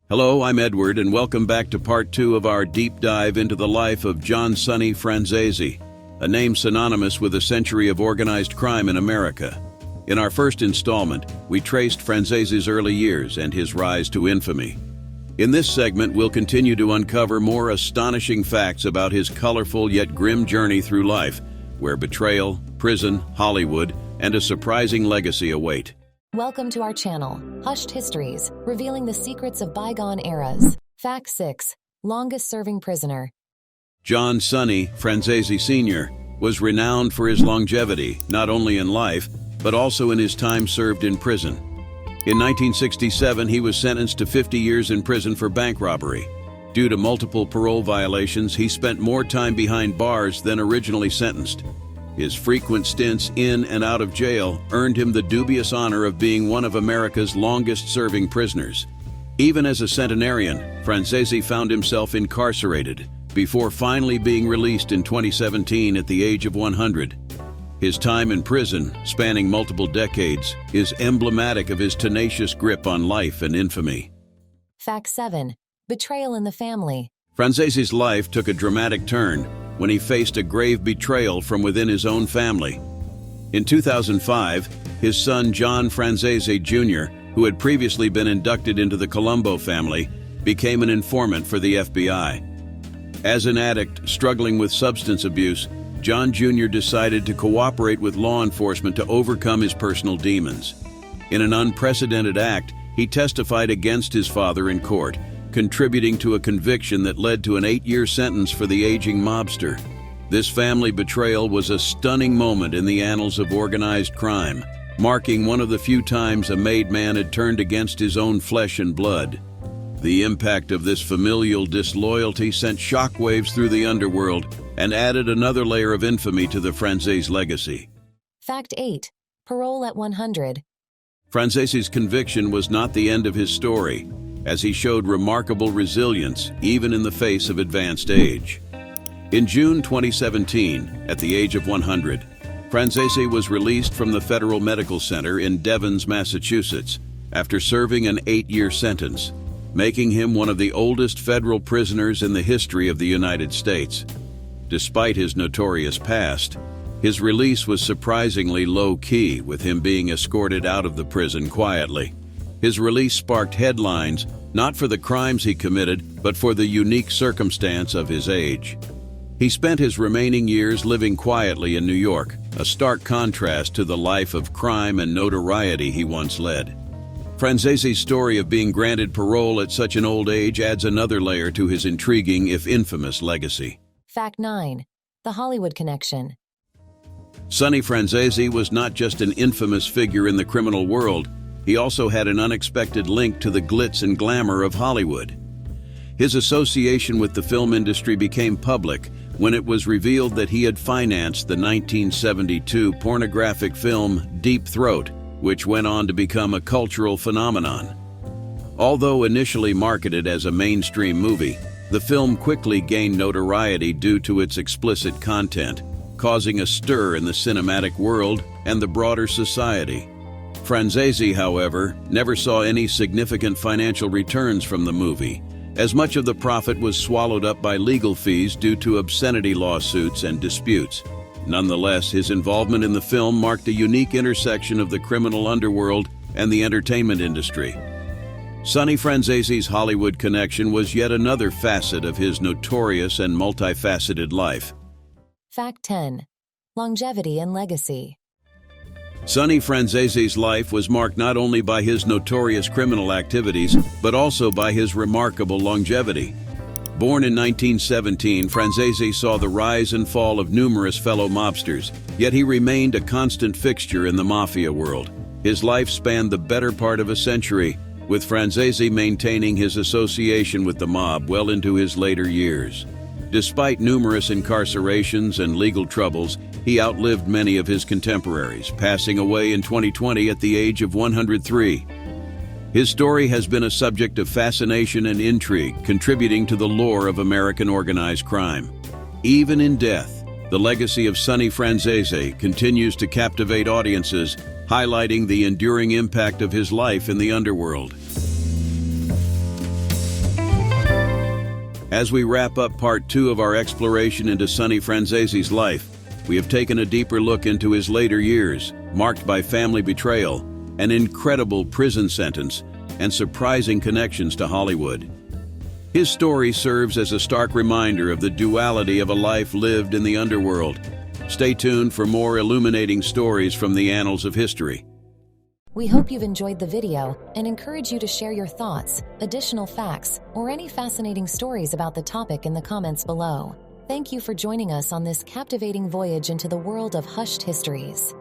Hello, I'm Edward, and welcome back to part 2 of our deep dive into the life of John Sonny Franzese, a name synonymous with a century of organized crime in America. In our first installment, we traced Franzese's early years and his rise to infamy. In this segment, we'll continue to uncover more astonishing facts about his colorful yet grim journey through life, where betrayal, prison, Hollywood, and a surprising legacy await. Welcome to our channel, Hushed Histories, revealing the secrets of bygone eras. Fact 6. Longest-serving prisoner. John Sonny Franzese Sr. was renowned for his longevity, not only in life, but also in his time served in prison. In 1967, he was sentenced to 50 years in prison for bank robbery. Due to multiple parole violations, he spent more time behind bars than originally sentenced. His frequent stints in and out of jail earned him the dubious honor of being one of America's longest-serving prisoners. Even as a centenarian, Franzese found himself incarcerated before finally being released in 2017 at the age of 100. His time in prison, spanning multiple decades, is emblematic of his tenacious grip on life and infamy. Fact 7. Betrayal in the family. Franzese's life took a dramatic turn when he faced a grave betrayal from within his own family. In 2005, his son John Franzese Jr., who had previously been inducted into the Colombo family, became an informant for the FBI. As an addict struggling with substance abuse, John Jr. decided to cooperate with law enforcement to overcome his personal demons. In an unprecedented act, he testified against his father in court, contributing to a conviction that led to an 8-year sentence for the aging mobster. This family betrayal was a stunning moment in the annals of organized crime, marking one of the few times a made man had turned against his own flesh and blood. The impact of this familial disloyalty sent shockwaves through the underworld and added another layer of infamy to the Franzese legacy. Fact 8. Parole at 100. Franzese's conviction was not the end of his story, as he showed remarkable resilience even in the face of advanced age. In June 2017, at the age of 100, Franzese was released from the Federal Medical Center in Devens, Massachusetts, after serving an 8-year sentence, making him one of the oldest federal prisoners in the history of the United States. Despite his notorious past, his release was surprisingly low-key, with him being escorted out of the prison quietly. His release sparked headlines, not for the crimes he committed, but for the unique circumstance of his age. He spent his remaining years living quietly in New York, a stark contrast to the life of crime and notoriety he once led. Franzese's story of being granted parole at such an old age adds another layer to his intriguing, if infamous, legacy. Fact 9. The Hollywood connection. Sonny Franzese was not just an infamous figure in the criminal world, he also had an unexpected link to the glitz and glamour of Hollywood. His association with the film industry became public when it was revealed that he had financed the 1972 pornographic film Deep Throat, which went on to become a cultural phenomenon. Although initially marketed as a mainstream movie, the film quickly gained notoriety due to its explicit content, causing a stir in the cinematic world and the broader society. Franzese, however, never saw any significant financial returns from the movie, as much of the profit was swallowed up by legal fees due to obscenity lawsuits and disputes. Nonetheless, his involvement in the film marked a unique intersection of the criminal underworld and the entertainment industry. Sonny Franzese's Hollywood connection was yet another facet of his notorious and multifaceted life. Fact 10. Longevity and legacy. Sonny Franzese's life was marked not only by his notorious criminal activities, but also by his remarkable longevity. Born in 1917, Franzese saw the rise and fall of numerous fellow mobsters, yet he remained a constant fixture in the mafia world. His life spanned the better part of a century, with Franzese maintaining his association with the mob well into his later years. Despite numerous incarcerations and legal troubles, he outlived many of his contemporaries, passing away in 2020 at the age of 103. His story has been a subject of fascination and intrigue, contributing to the lore of American organized crime. Even in death, the legacy of Sonny Franzese continues to captivate audiences, highlighting the enduring impact of his life in the underworld. As we wrap up part 2 of our exploration into Sonny Franzese's life, we have taken a deeper look into his later years, marked by family betrayal, an incredible prison sentence, and surprising connections to Hollywood. His story serves as a stark reminder of the duality of a life lived in the underworld. Stay tuned for more illuminating stories from the annals of history. We hope you've enjoyed the video and encourage you to share your thoughts, additional facts, or any fascinating stories about the topic in the comments below. Thank you for joining us on this captivating voyage into the world of hushed histories.